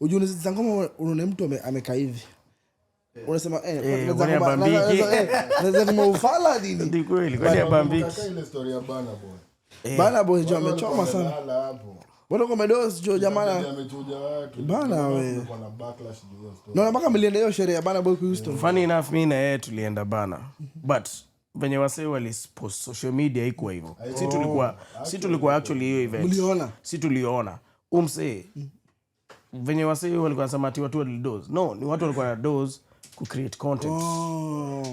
Ujue za ngoma unaona mtu amekaa hivi. Unasema naweza kama ufala nini? Ndio kweli kwani Bambiki. Ile story ya Bana Boy. Bana Boy jo amechoma sana. Watu kwa medos jo jamaa amechuja watu. Bana wewe. Kuna backlash juu ya story. Na mpaka mlienda hiyo sherehe ya Bana Boy kwa Houston. Funny enough mimi na yeye tulienda Bana. But venye wasee walipost social media iko hivyo. Si tulikuwa actually hiyo event. Mliona? Si tuliona. Umse venye wasee walikuwa nasema ati watu walidoze. No, ni watu walikuwa na doze ku create content.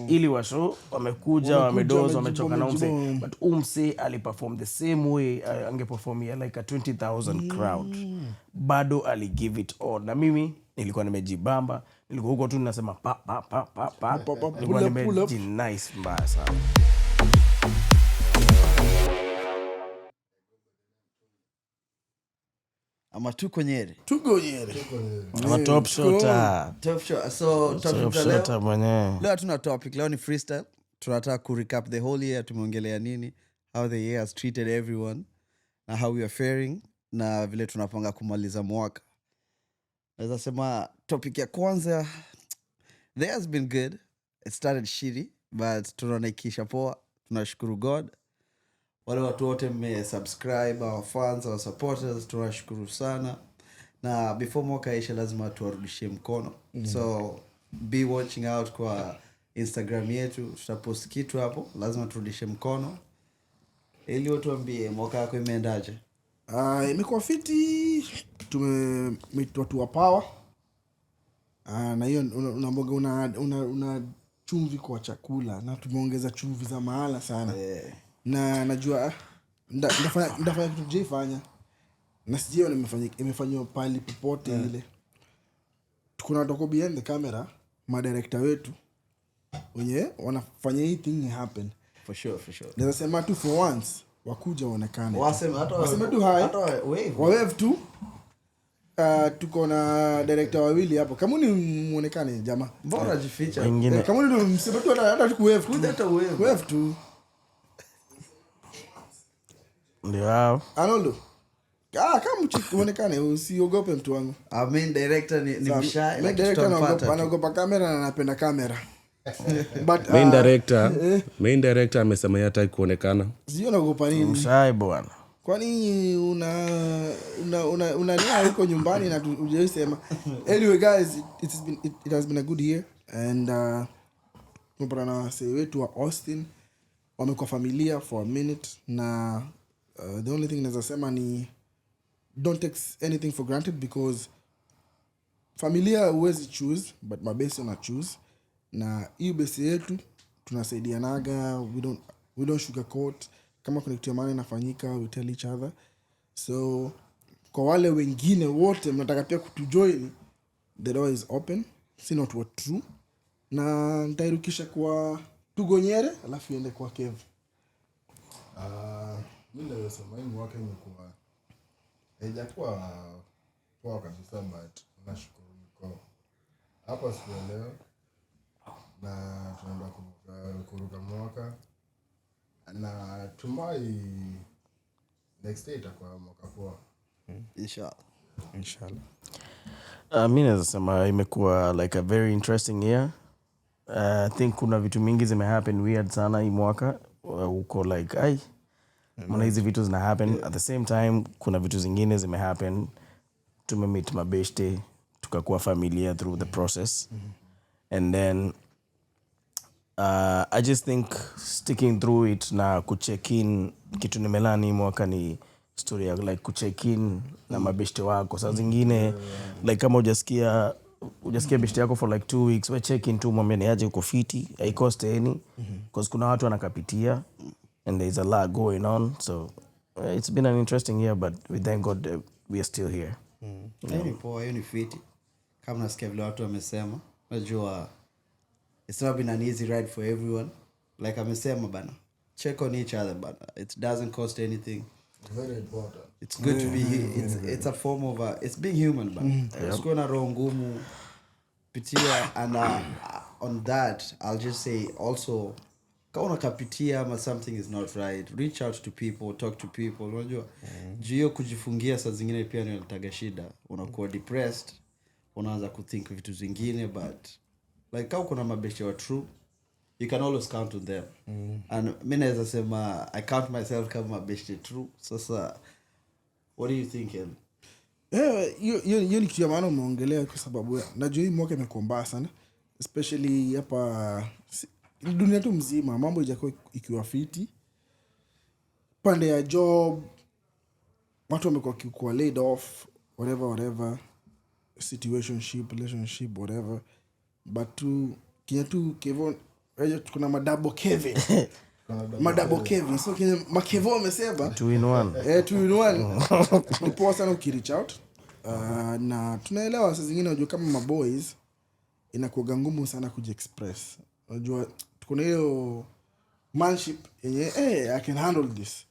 Ili washo wamekuja wamedoze wamechoka na umse, but umse aliperform the same way angeperform like a 20,000 crowd. Bado ali give it all. Na mimi nilikuwa nimejibamba, nilikuwa huko tu ninasema pa nilikuwa nice mbaya sana. Ama tuko Nyeri. Ama top shota. So top shota mwenyewe. Leo tuna topic, leo ni freestyle. Tunataka ku recap the whole year, tumeongelea nini, how the year has treated everyone, na how we are faring, na vile tunapanga kumaliza mwaka. Naweza sema topic ya kwanza, there has been good. It started shitty, but tunaona ikisha poa. Tunashukuru God. Wale watu wote mmesubscribe, our fans, our supporters, tunashukuru sana. Na before mwaka isha lazima tuwarudishie mkono. So be watching out kwa Instagram yetu, tutapost kitu hapo, lazima turudishie mkono. Ili utuambie mwaka yako imeendaje? Imekuwa fiti, tumemeet watu wa power. Na hiyo unamboga una chumvi kwa chakula, na tumeongeza chumvi za maana sana. Na najua ndafanya kitu jifanya. Na sijio imefanywa pali popote ile. Tukuna toko behind the camera, madirector wetu wenye wanafanya hii thing happen. For sure. Naweza sema tu for once wakuja waonekane. Waseme tu hi. Wave tu. Tuko na director wawili hapo. Kama ni muonekane jamaa. Mbona jificha? Kama ni mseme tu hata ku wave tu. Hata wave tu. Ndio hao. Anolo. Kama muonekane usiogope mtu wangu. Main director ni mshy, like director anaogopa kamera na anapenda kamera. But main director amesema hataki kuonekana. Sio naogopa nini? Mshy bwana. Kwani una huko nyumbani na hujasema. Anyway guys, it has been a good year, and mpaka na wase wetu wa Austin wamekuwa familia for a minute, na the only thing naweza sema ni don't take anything for granted, because familia huwezi choose, but mabesi una choose. Na hiyo besi yetu tunasaidianaga, we don't sugarcoat. Kama kuna kitu ya maana inafanyika, we tell each other. So kwa wale wengine wote mnataka pia kutujoin, the door is open. Si not what true. Na nitairukisha kwa Tugo Nyeri, alafu iende kwa Kev. Mimi naweza sema hii mwaka imekuwa haijakuwa poa kabisa, but nashukuru niko hapa siku leo, na tunaenda kuruka mwaka, na tumai next day itakuwa mwaka poa. Inshallah. Mimi naweza sema imekuwa like a very interesting year. I think kuna vitu mingi zimehappen weird sana hii mwaka. Uko like mwana hizi vitu zina happen. At the same time kuna vitu zingine zimehappen. Tumemeet mabeshte, tukakuwa familia through the process. And then I just think sticking through it na kucheck in, kitu nimelani mwaka ni story ya like kucheck in na mabeshte wako. Saa zingine like kama hujasikia beshte yako for like 2 weeks, we check in tu mwambie aje uko fiti, I cost any, because kuna watu wanakapitia and there is a lot going on. So it's been an interesting year, but we thank God we are still here. Hiyo ni fiti. Kama nasikia vile watu wamesema, najua it's not been an easy ride for everyone. Like amesema bana, check on each other bana. It doesn't cost anything. Very important. It's good to be here. It's a form of it's being human bana. Usiwe na roho ngumu pitia, and on that I'll just say also, kama unakapitia ama something is not right, reach out to people, talk to people. Unajua juu kujifungia saa zingine pia inaleta shida, unakuwa depressed, unaanza kuthink vitu zingine, but like kama kuna mabeshe wa true, you can always count on them. And mimi naweza sema I count myself kama mabeshe true. Sasa what do you think? Hiyo ni kitu ya maana umeongelea, kwa sababu najua hii mwaka imekuwa mbaya sana, especially hapa dunia tu mzima, mambo ijakuwa ikiwa fiti pande ya job, watu wamekuwa kikuwa laid off, whatever situationship, relationship, whatever, but tu Kevon, kuna madouble Kevin so kwenye makevo wamesema 2 in 1 2 in 1 ni poa sana ukireach out. Na tunaelewa saa zingine, unajua kama maboys inakuwa ngumu sana kujiexpress, unajua kuna hiyo manship yenye I can handle this,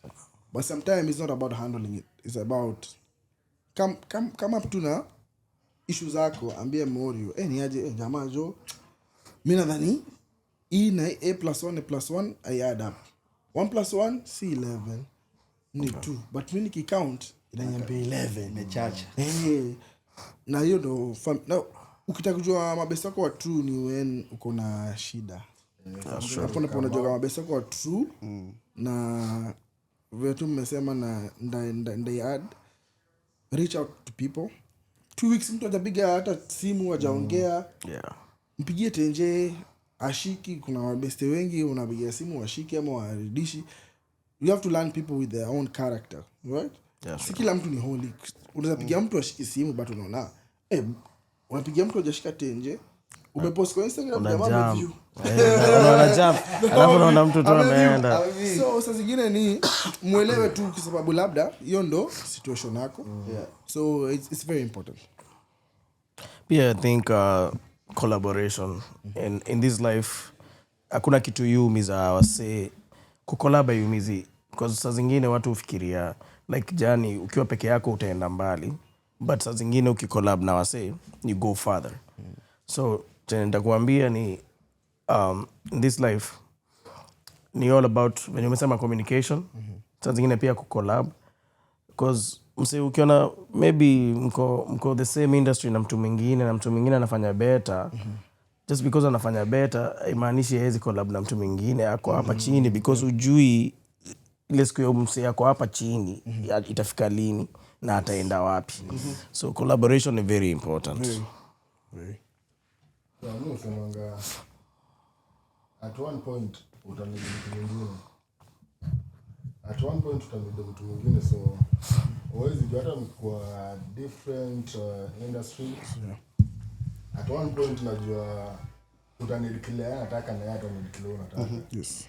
but sometimes it's not about handling it, it's about come up to na issues zako, ambia Morio ni aje jamaa jo, mimi nadhani hii na A+1 I add up 1+1 si 11 ni 2, but mimi nikicount inaniambia 11 Imechacha. Na hiyo ndo na ukitaka kujua mabesa yako wa true ni when uko na shida. Hapo ndipo unajua kama mabesa yako wa true. Na vile tu mmesema na ndai add, reach out to people. 2 weeks mtu hajapiga hata simu, hajaongea. Mpigie tenje, ashiki. Kuna mabeste wengi unapigia simu washiki ama waridishi. You have to learn people with their own character, right? Si kila mtu ni holy. Unaweza pigia mtu ashiki simu, but unaona unapigia mtu hajashika tenje, umepost kwa Instagram na mambo view, unaona jump, alafu unaona mtu tu ameenda. So sasa zingine ni muelewe tu, kwa sababu labda hiyo ndo situation yako. So it's very important. I think collaboration in this life, hakuna kitu yumiza wase kukolaba yumizi, because saa zingine watu ufikiria like jani ukiwa peke yako utaenda mbali, but saa zingine ukikolab na wase you go further. So nenda kuambia ni in this life ni all about, when umesema communication, saa zingine pia kukolab, because mse ukiona maybe mko the same industry na mtu mwingine anafanya better, just because anafanya better haimaanishi hawezi collab na mtu mwingine ako hapa chini, because ujui ile siku ya mse yako hapa chini itafika lini na ataenda wapi. So collaboration is very important. Very. Mimi usemanga at one point utamidi mtu mwingine, so always you hata kwa different industries. At one point najua utanidi kile anataka na hata ni kile unataka. Yes.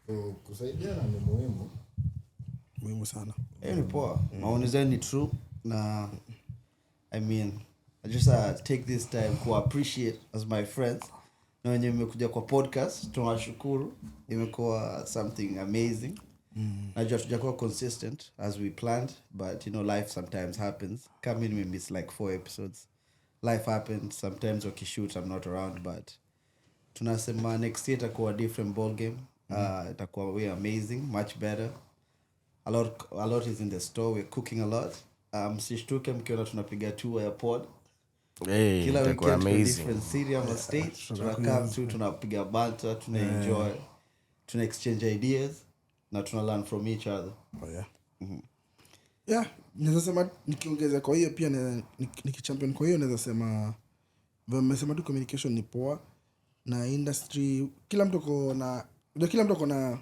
So kusaidiana ni muhimu sana. Ni poa. Maoni zenu ni true, na I mean I just take this time to appreciate as my friends na wenye mmekuja kwa podcast. Tunawashukuru, imekuwa something amazing. Najua tujakuwa consistent as we planned, but you know life sometimes happens. Come in, we miss like 4 episodes. Life happens sometimes. Wakishoot I'm not around, but tunasema next year itakuwa different ball game. Itakuwa we amazing, much better. A lot is in the store. We're cooking a lot. Msishtuke mkiona tunapiga tour ya pod. Kila weekend kwa different city ama state. Tunakaa tu, tunapiga banta, tuna-enjoy, tuna-exchange ideas, na tuna-learn from each other. Naweza sema nikiongeza kwa hiyo pia nikichampion kwa hiyo, naweza sema mmesema tu communication ni poa, na industry kila mtu kona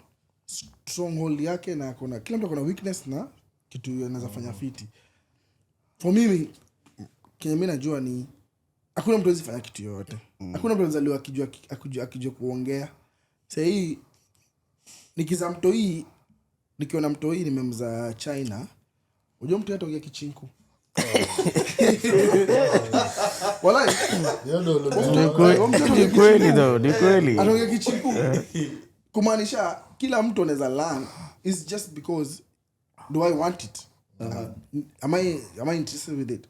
stronghold yake, na kila mtu kona weakness na kitu anaweza fanya fiti. For mimi kenye mimi najua ni hakuna mtu anaweza fanya kitu yote. Hakuna mtu anazaliwa akijua kuongea. Sasa hii nikiza mto hii, nikiona mto hii nimemza China, unajua mtu hata ongea Kichinku. Walai. Ni kweli. Anaongea Kichinku. Kumaanisha kila mtu anaweza learn, is just because do I want it? Am I interested with it?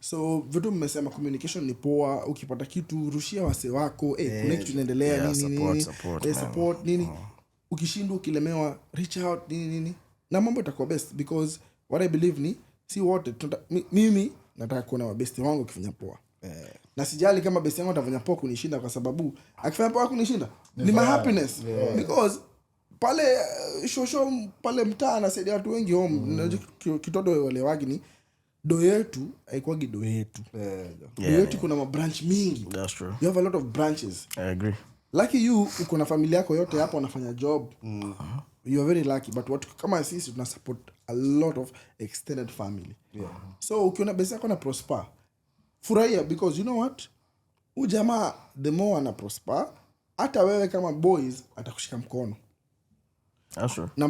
So vitu mmesema communication ni poa. Ukipata kitu rushia wase wako, kuna kitu inaendelea, support nini. Ukishindwa, ukilemewa, reach out nini, na mambo itakuwa best, because what I believe ni si wote mimi nataka kuona best wangu kifanya poa. Na sijali kama besi yangu atafanya poa kunishinda, kwa sababu akifanya poa kunishinda ni my happiness. Because pale shosho pale mtaa anasaidia watu wengi home. Kitoto wale wagi ni do yetu haikuwagi do yetu. Do yetu kuna mabranch mingi. That's true. You have a lot of branches. I agree. Lucky you uko na familia yako yote hapo wanafanya job. You are very lucky, but watu kama sisi tuna support a lot of extended family. So ukiona besi yako na prosper, furahia, because you know what? Jamaa the more ana prosper, hata wewe kama boys atakushika mkono. That's true. Na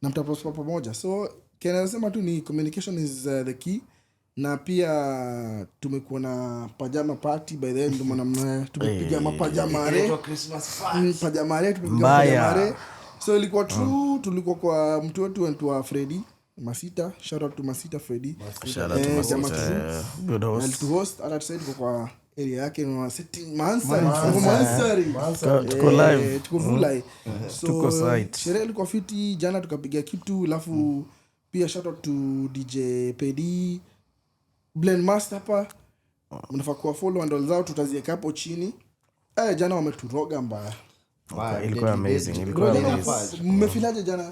mta prosper pamoja. So kinasema tu ni communication is the key. Na pia tumekuwa na pajama party by the end, ndio maana tumepiga mapajamare. Christmas fun. Pajamare tumepiga pajamare. So ilikuwa true, tulikuwa kwa mtu wetu wa Freddy Masita. Shout out to Masita Freddy. Shout out to Masita. Good host. To host ala tusaidia kwa area yake na setting Mansari. Tuko live. Tuko full live. Tuko site. Sherehe ilikuwa fiti, jana tukapiga kitu, alafu pia shout out to DJ Pedi, Blend Master hapa. Mnafaa kuwa follow handle zao, tutaziweka hapo chini. Jana wameturoga mbaya. Ilikuwa amazing. Mmefilaje jana?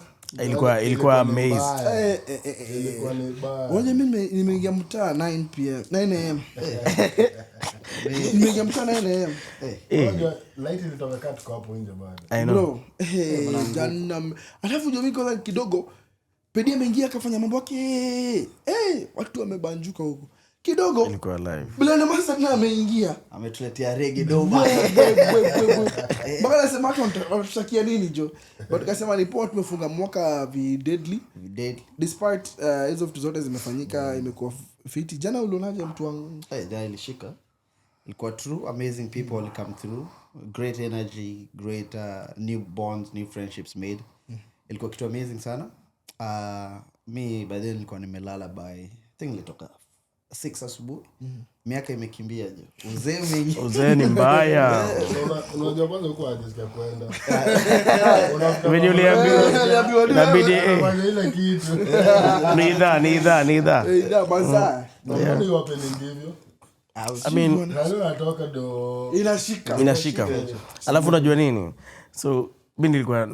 Ilikuwa amazing. Ilikuwa ni bad. Wale mimi nimeingia mtaa 9 am. Nimeingia mtaa 9 am. Unajua light ilitoweka tuko hapo nje bado. I know. Bro, jana alafu jo miko kidogo Pedi ameingia akafanya mambo yake. Watu wamebanjuka huko. Kidogo Ilikuwa live. Blend Master na ameingia. Ametuletea reggae doba. Baka nasema watu wanatutakia nini jo? But tukasema ni poa, tumefunga mwaka deadly. Despite hizo vitu zote zimefanyika, imekuwa fiti. Jana ulionaje mtu wangu? Jana ilishika. Ilikuwa true, amazing people will come through. Great energy, great new bonds, new friendships made. Ilikuwa kitu amazing sana. Me by then nilikuwa nimelala by I think nilitoka 6 asubuhi. Miaka imekimbia je. Uzee ni mbaya. Unajua kwanza uko ajisikia kwenda. When you liambiwa inabidi ile kitu. Ni idha. Banza. Mbona iwape ndivyo? I mean, Nalo natoka do inashika. Alafu unajua nini? So mimi nilikuwa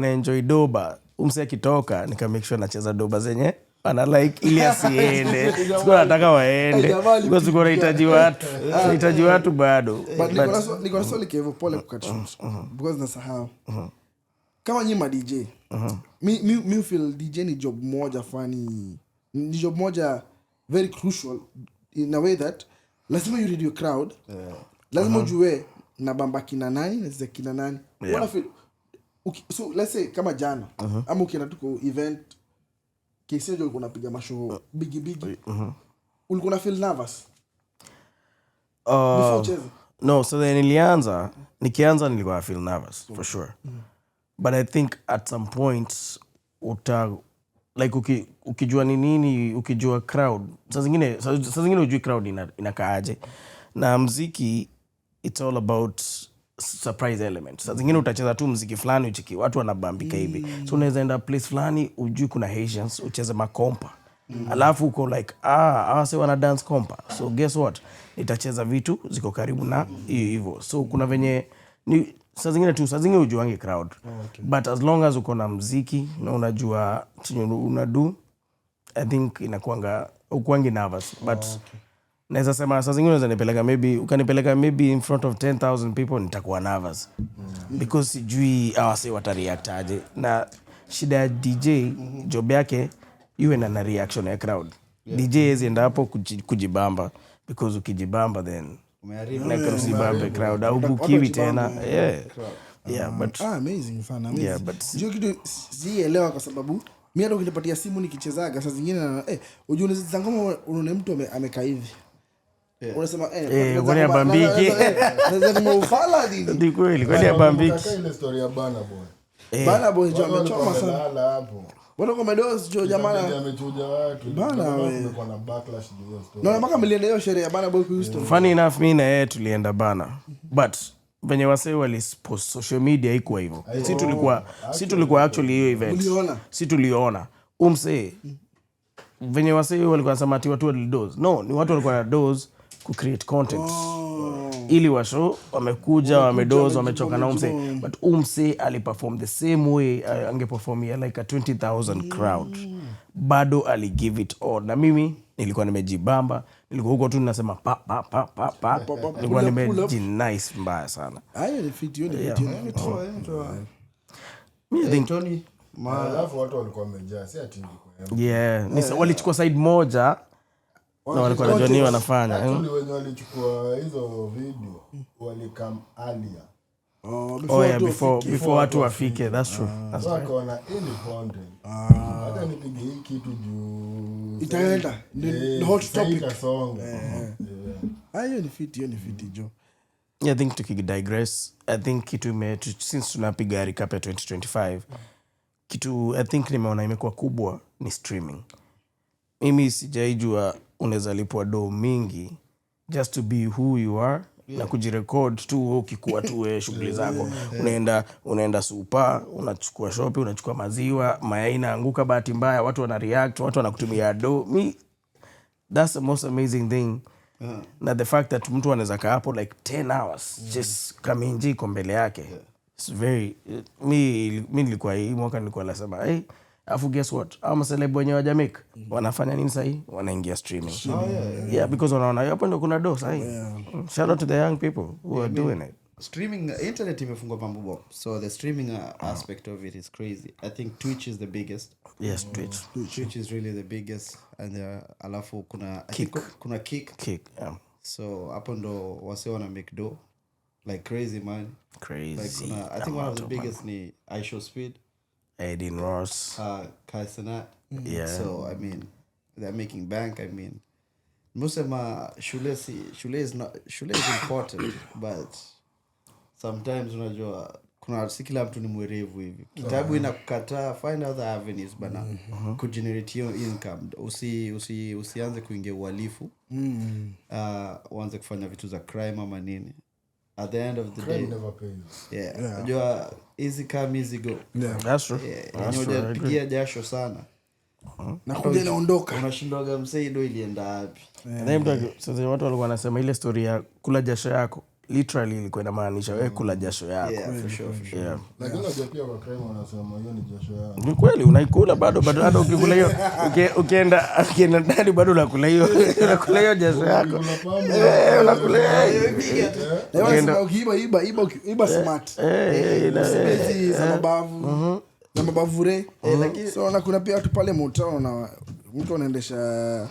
na enjoy doba. Umse akitoka nika make sure nacheza doba zenye ana like ili asiende. Sikuwa nataka waende. Because sikuwa nahitaji watu bado. But niko na swali kevo, pole kukata. Because nasahau. Kama nyima DJ. Mi feel DJ ni job moja funny. Ni job moja very crucial in a way that lazima you read your crowd. Lazima ujue na bamba kina nani na zile kina nani. What feel so let's say kama jana ama ukienda tuko event kesi ndio ulikuwa unapiga mashow big ulikuwa na feel nervous before cheza? No, so then nikianza nilikuwa I feel nervous for sure. But I think at some point like ukijua ni nini, ukijua crowd, saa zingine ujui crowd inakaaje. Na muziki it's all about surprise element. Saa zingine utacheza tu muziki fulani uchiki watu wanabambika hivi. So unaweza enda place fulani ujui kuna Haitians, ucheze makompa. Alafu uko like wase wana dance kompa. So guess what? Nitacheza vitu ziko karibu na hivyo. So kuna venye ni saa zingine ujuange crowd. But as long as uko na muziki na unajua chenye unadu, I think inakuanga ukuangi nervous. But naweza sema saa zingine ukanipeleka maybe in front of 10,000 people nitakuwa nervous. Because sijui wase watareact aje. Na shida ya DJ job yake iwe na reaction ya crowd. DJ enda hapo kujibamba, because ukijibamba then usibambe crowd au bukiwi tena. But amazing fan, amazing. Yeah, but sio kitu sielewa, kwa sababu mimi hata ukinipatia simu nikichezaga saa zingine na unajua unaweza ngoma unaona mtu amekaa hivi. Unasema kwani abambiki. Naweza kama ufala nini? Ni kweli abambiki. Kaka ile story ya Bana Boy. Bana Boy amechoma sana. Hapo. Wana kwa medos jo jamaa amechuja watu. Bana wewe. Kulikuwa na backlash juu ya story. Na mpaka mlienda hiyo sherehe ya Bana Boy Houston. Funny enough mimi na yeye tulienda Bana. But venye wase walipost social media haikuwa hivyo. Si tulikuwa actually hiyo event. Si tuliona. Umse venye wasee walikuwa nasema ati watu walidoze. No, ni watu walikuwa na doze ku create content. Ili washo wamekuja wamedoze wamechoka na umse, but umse aliperform the same way angeperform like a 20,000 crowd. Bado ali give it all. Na mimi nilikuwa nimejibamba, nilikuwa huko tu ninasema pa pa pa pa pa. Nilikuwa nimejinice mbaya sana. Ayo ni fit, you ni fit. I think Tony Alafu watu walikuwa wamejaa, si ati ilikuwa. yeah, walichukua side moja na walikuwa na Johnny wanafanya. Actually wenye walichukua hizo video walikam earlier. Before watu wafike, that's true. That's So right. akaona ili content. Hata nipige hii kitu juu. Itaenda. The hot topic. Itasonga. Ayo ni fit, jo. Yeah, I think tukidigress, I think kitu since tunapiga recap ya 2025, kitu I think nimeona imekuwa kubwa ni streaming. Mimi sijaijua unaweza lipwa do mingi just to be who you are, na kujirecord tu ukikuwa tu shughuli zako. Unaenda super, unachukua shopping, unachukua maziwa, mayai inaanguka bahati mbaya, watu wana react, watu wanakutumia do. That's the most amazing thing. Na the fact that mtu anaweza kaa hapo like 10 hours just kaminji iko mbele yake. It's very mi nilikuwa hii mwaka nilikuwa nasema afu guess what, ama celeb wenyewe wa Jamaica wanafanya nini sasa? Wanaingia streaming. Yeah, because wanaona hapo ndio kuna do sasa. Shout out to the young people who are doing it. Streaming, internet imefungwa mambo, so the streaming aspect of it is crazy. I think Twitch is the biggest. Yes, Twitch is really the biggest, and alafu kuna Kick. Yeah. So hapo ndo wase wana make do like crazy, man. Crazy. Like I think one of the biggest ni iShowSpeed, Aiden Ross, Kaisenat. Yeah. So I mean, they're making bank. I mean, musema shule is important, but sometimes unajua kuna si kila mtu ni mwerevu hivi. Kitabu inakukataa, find other avenues bana kugenerate your income. Usianze kuingia uhalifu. Uanze kufanya vitu za crime ama nini. At the end of the day, Never pays. yeah. Unajua easy come easy go. Yeah. that's true. Unajua pigia jasho sana. Na kuja naondoka. Unashindwaga msee do ilienda wapi? Sasa watu walikuwa wanasema ile story ya kula jasho yako literally ilikuwa inamaanisha wewe kula jasho yako. Yeah, for sure. Yeah. Lakini unajua pia kwa crime wanasema hiyo ni jasho yao. Ni kweli unaikula bado hata ukikula hiyo ukienda ndani bado unakula hiyo jasho yako. Unakula Unasema ukiiba smart. Hizi za mabavu. Na mabavure. So na kuna pia watu pale motao na mtu anaendesha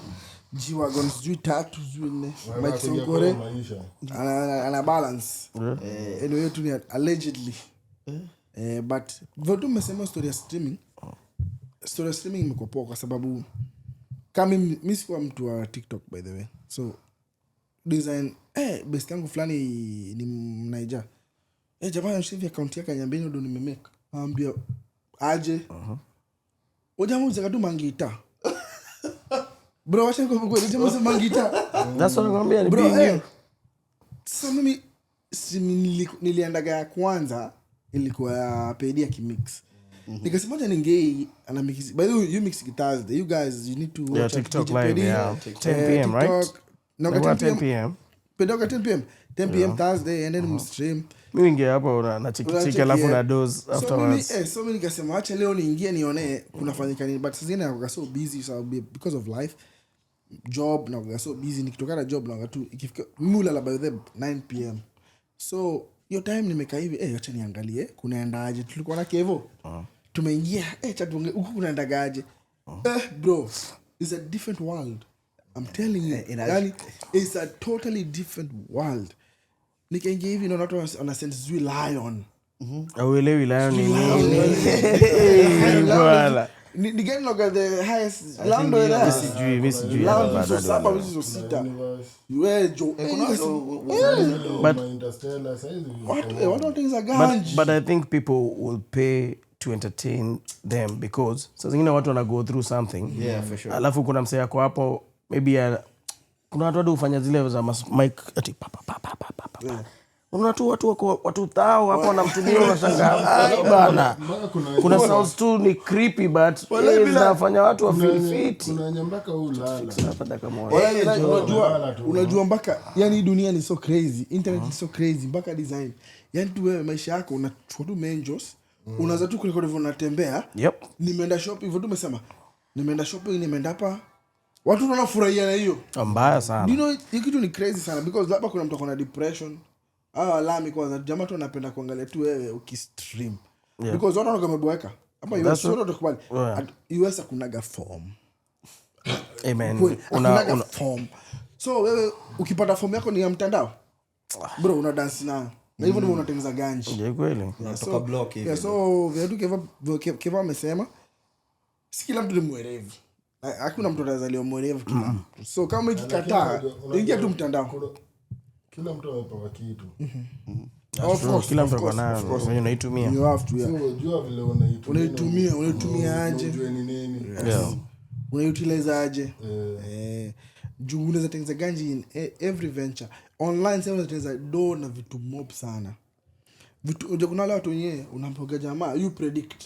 G-Wagon sijui 3 sijui 4 Mike Sonkore ana balance. Anyway tu ni allegedly. But vote umesema story ya streaming. Story ya streaming imekuwa poa kwa sababu kama mimi sikuwa mtu wa TikTok by the way. So design best yangu fulani ni Mnaija. Jamani mshivi account yake nyambeni ndo nimemeka. Naambia aje. Ojamu zakatu mangita. Bro, wacha kwa kweli jamaa sema mangita. That's what nakwambia ni Bro, being. So mimi niliandaga ya kwanza ilikuwa ya Pedia Kimix. Nikasema acha ningei ana mix. By the way, you mix Thursday. You guys you need to watch TikTok live, yeah. 10 p.m. right? No, 10 p.m. Pedoka 10 p.m. 10 p.m. Thursday and then stream. Mimi ingia hapo na chiki alafu na dose afterwards. So mimi nikasema acha leo niingie nione kunafanyika nini, but sasa ninakuwa so busy so because of life job na so busy nikitoka na job na tu ikifika mula by the 9 p.m. So your time nimekaa hivi acha niangalie kunaendaje. Tulikuwa na Kevo tumeingia chat huku kunaendagaje. Bro, it's a different world. I'm telling you, yani it's a totally different world. Nikaingia hivi na watu wana sense zui lion. Auelewi lion ni nini? Bwana. Ni getting look at the highest land there. Mimi sijui. Land saba hizo sita. Wewe jo. But Interstellar size. What things are ganji. But I think people will pay to entertain them because sasa zingine watu wana go through something. Yeah, for sure. Alafu kuna msee yako hapo maybe kuna watu hufanya zile za mic ati pa. Unaona tu watu thao hapo wanamtumia unashangaa bana. Kuna sounds tu ni creepy but zinafanya watu wa feel fit. Kuna nyambaka ulala. Tunapata kama unajua mpaka yani dunia ni so crazy, internet is so crazy mpaka design. Yani tu wewe maisha yako unachukua tu menjos, unaanza tu kurekodi hivyo unatembea. Yep. Nimeenda shopping hivyo tu umesema. Nimeenda shopping, nimeenda hapa. Watu wanafurahia na hiyo. Mbaya sana. You know, hii kitu ni crazy sana because labda kuna mtu akona depression. Alami kwanza jamaa tu anapenda kuangalia tu wewe ukistream. Because watu wanakuwa wameboeka. Hapa US watu watakubali. US hakunaga form. Amen. Una form. So wewe ukipata form yako ni ya mtandao. Bro una dance na hivyo ndio unatengeneza ganji. Je, kweli? Unatoka block hivi. Yeah, so viatu Keva amesema si kila mtu ni mwerevu. Hakuna mtu anazaliwa mwerevu kila mtu. So kama ikikataa, ingia tu mtandao. Kila mtu anapewa kitu. Of course, kila mtu anayo mwenye unaitumia. You have to, yeah. So jua vile unaitumia aje? Unajua ni nini? Yeah. Unautilize aje? Juu unaweza tengeneza ganji in every venture. Online sasa unaweza do na vitu mob sana. Vitu unajua kuna watu wenyewe unampoga jamaa, you predict.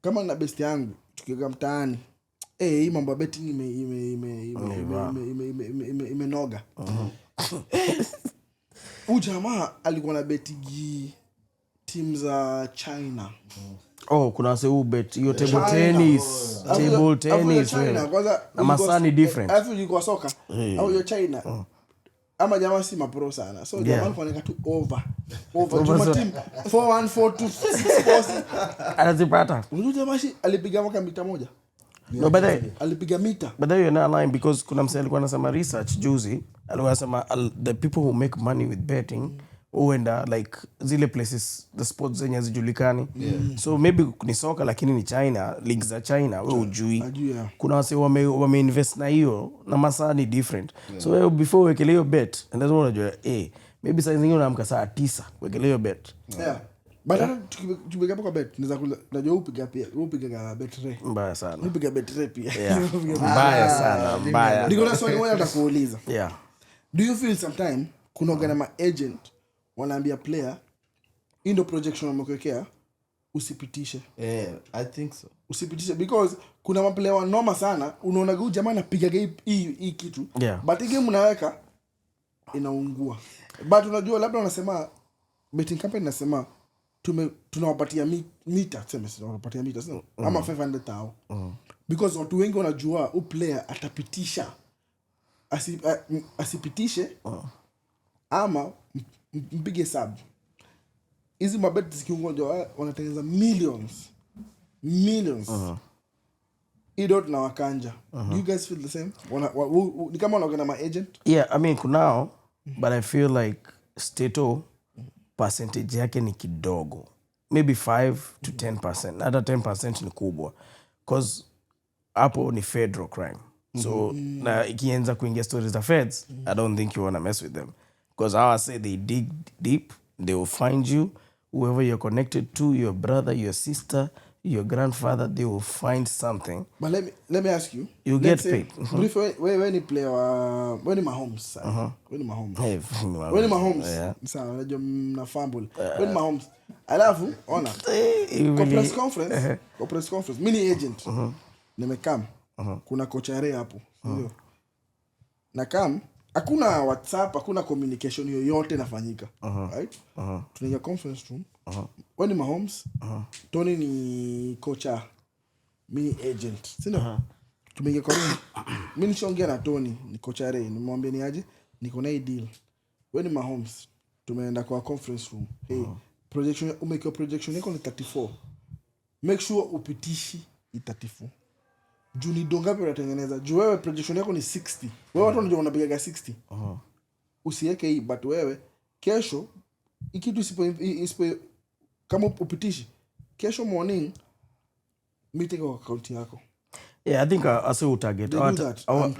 Kama na best yangu tukiga mtaani. Hii mambo ya betting imenoga. Jamaa alikuwa na betigi team za China. Kuna wase bet hiyo table tennis China kwanza na masani different. Alafu yuko soka au hiyo China. Ama jamaa si mapro sana. So jamaa alikuwa anaweka tu over juma team 4-1 4-2 anazipata. Unajua jamaa alipiga mwaka mita moja. No, but alipiga mita. But you're not lying because kuna msee alikuwa anasema research juzi, alikuwa anasema the people who make money with betting huenda like zile places the sports zenye hazijulikani. So maybe ni soka lakini ni China, leagues za China wewe hujui. Kuna wase wame invest na hiyo na masaa ni different. So wewe before uwekele hiyo bet and that's what unajua maybe saa zingine unaamka saa 9 uwekele hiyo bet. But tukipiga kwa bet najua upiga bet ray. Mbaya sana. Upiga bet ray pia. Mbaya sana, mbaya. Niko na swali moja nitakuuliza. Yeah. Do you feel sometime kuna gana agent wanaambia player indo projection wamekuwekea usipitishe? I think so. Usipitishe because kuna maplayer wanoma sana, unaona huyu jamaa anapiga hii kitu. But game unaweka inaungua. But unajua labda wanasema betting company nasema tunawapatia mita, tunawapatia mita sio ama 500,000. Because watu wengi wanajua huyu player atapitisha asipitishe ama mpige sub. Hizi mabet zikiungwa wanatengeneza millions. Ido na wakanja. Do you guys feel the same? Ni kama wanaongea na agent? Yeah, I mean kunao but I feel like Stato percentage yake ni kidogo. Maybe 5 to 10%. Hata 10% ni kubwa. Because hapo ni federal crime. So na ikianza kuingia stories za feds, I don't think you want to mess with them. Because I say they dig deep, they will find you. Whoever you're connected to, your brother, your sister, your grandfather, they will find something. But let me ask you. You get paid. When you play when you Mahomes. When you Mahomes. When you Mahomes. Sawa, unajua mna fumble. When you Mahomes. Alafu ona. Kwa press conference. Mini agent. Nimekam. Kuna kochare hapo. Ndio. Na kam hakuna WhatsApp, hakuna communication yoyote inafanyika. Right? Tunaingia conference room. When you Mahomes. Tony ni kocha. Mini agent. Sina. Tumeingia kwa room. Mimi nishaongea na Tony, ni kocha Ray, nimwambia ni aje, niko na hii deal. When ni Mahomes, tumeenda kwa conference room. Hey, projection umekiwa projection yako ni 34. Make sure upitishi 34. Juu ni dongapi unatengeneza? Juu wewe projection yako ni 60. Wewe watu wanajua unapiga 60. Usiweke hii but wewe kesho ikitu isipo kama upitishi kesho morning meeting kwa account yako. Yeah, I think I say target.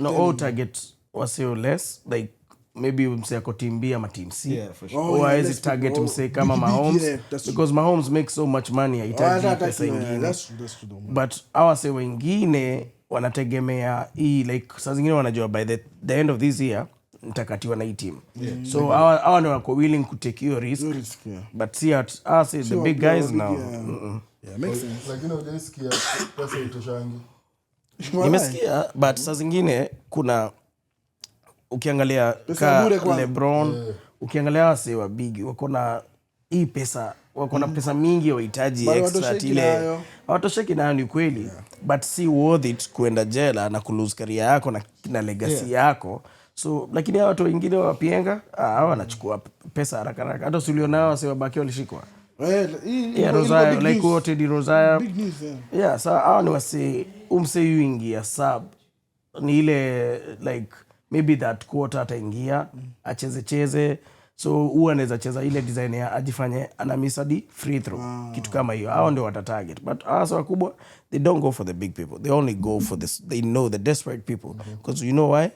No, target was less like maybe mse ako team B ama team C. Yeah, for sure. Or is target mse kama Mahomes because Mahomes makes so much money hitaji pesa ingine. That's true. But our say wengine wanategemea hii like saa zingine wanajua by the end of this year nitakatiwa na hii team. So hawa ndio wako willing to take your risk. But see at us the big guys now. Yeah, makes sense. Lakini hujasikia pesa itoshangi. Nimesikia but saa zingine kuna ukiangalia LeBron, ukiangalia wase wa big wako na hii pesa, wako na pesa mingi wahitaji extra ile. Hawatosheki nayo ni kweli, but si worth it kuenda jela na kulose career yako na legacy yako. So lakini hao watu wengine wapienga, hao wanachukua pesa haraka haraka. Hata usio nao wase wabaki walishikwa. Rosario, like what did Rosario? Big news, yeah, so hao ni wase yuingia sub. Ni ile like maybe that quarter ataingia, acheze. So huwa anaweza cheza ile design ya ajifanye ana miss hadi free throw. Kitu kama hiyo. Hao ndio wata target. But hasa wakubwa, they don't go for the big people. They only go for this. They know the desperate people. Because you know why?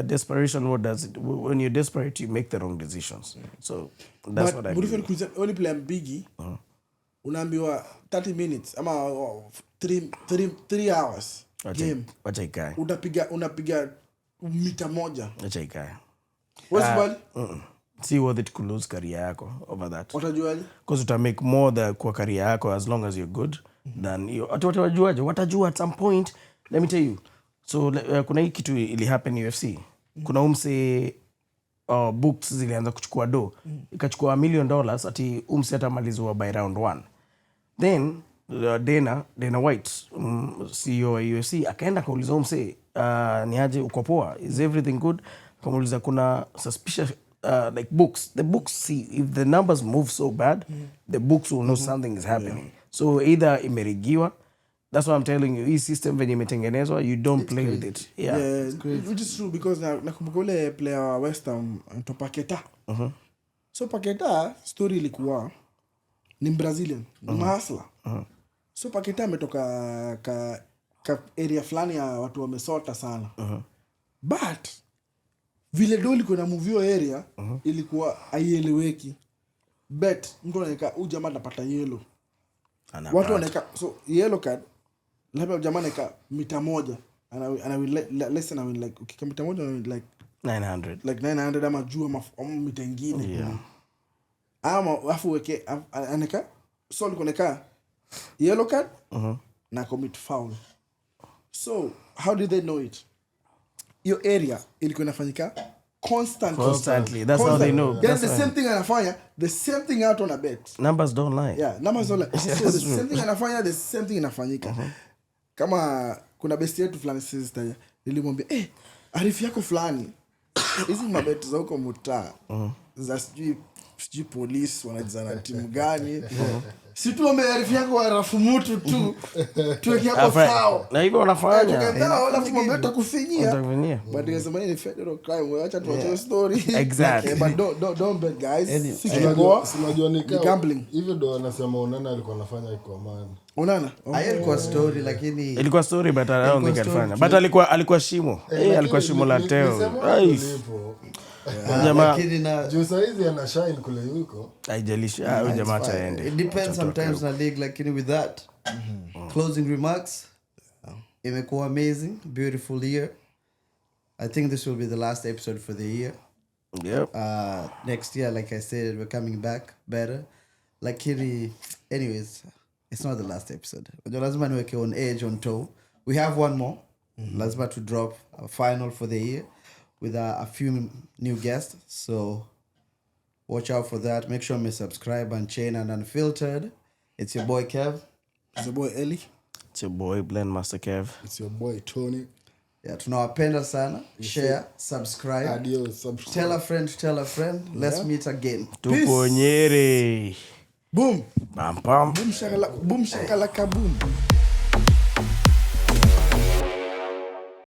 Desperation, what does it? When you're desperate, you make the wrong decisions. So that's what I do. But only play Biggie. Unaambiwa 30 minutes ama 3 hours game. Wacha ikae. Unapiga mita moja. Wacha ikae. What's See worth it to lose career yako over that. Watajuaje? Because uta make more kwa career yako as long as you're good than you. Watajua at some point. Let me tell you. So kuna hii kitu ili happen UFC. Kuna umse books zilianza kuchukua do. Ikachukua $1 million ati umse atamalizwa by round 1. Then Dana White, CEO wa UFC, akaenda kauliza umse, ni aje uko poa? Is everything good? Kamuliza kuna suspicious like books. The books see if the numbers move so bad, the books will know something is happening. So either imerigiwa. That's what I'm telling you. Hii system venye imetengenezwa, you don't play with it. Yeah, which is true because nakumbuka ule player wa West Ham Paketa. So Paketa story ilikuwa ni Brazilian, ni mahasla. So Paketa ametoka ka area fulani ya watu wamesota sana. But vile doli kuna movie area ilikuwa haieleweki. Bet mtu anaweka jamaa anapata yellow. Watu wanaweka so yellow card labda jamaa anaweka mita moja ana less than like ukika moja like 900 like 900 ama juu ama mita nyingine ama afu weke anaweka so alikuwa yellow card na commit foul. So how did they know it? Your area ilikuwa inafanyika constantly. That's how they know. That's the same thing anafanya, the same thing out on a bet. Numbers don't lie. Yeah, numbers don't lie. So the same thing anafanya, the same thing inafanyika. Kama kuna best yetu fulani sister nilimwambia arifu yako fulani hizi mabet za huko mtaa za sijui police wanajizana timu gani si tu arifu yako wa rafu mtu tu tuweke hapo sawa na hivyo wanafanya alafu mambo utakufinyia but inasema ni federal crime acha tuache story exactly but don't bet guys sinajua ni gambling hivyo ndo anasema Onana alikuwa anafanya iko amani. Onana ilikuwa story lakini ilikuwa story but I don't think alifanya but alikuwa shimo alikuwa shimo la teo jamaa lakini na juu saizi ana shine kule yuko haijalishi huyo jamaa ataende. It depends sometimes na league lakini with that closing remarks imekuwa amazing, beautiful year. I think this will be the last episode for the year. Yep. Next year like I said we're coming back better. Lakini anyways it's not the last episode. Lazima niweke on edge on toe. We have one more. Lazima to drop a final for the year with a few new guests. So watch out for that. Make sure you subscribe and chain and Unfiltered. It's your boy Kev. It's your boy Ellie. It's your boy Blend Master Kev. It's your boy Tony. Yeah, tunawapenda sana. Share, subscribe. Adios, subscribe. Tell a friend. Let's meet again. Tuko Nyeri. Boom. Pam pam. Boom shakalaka boom.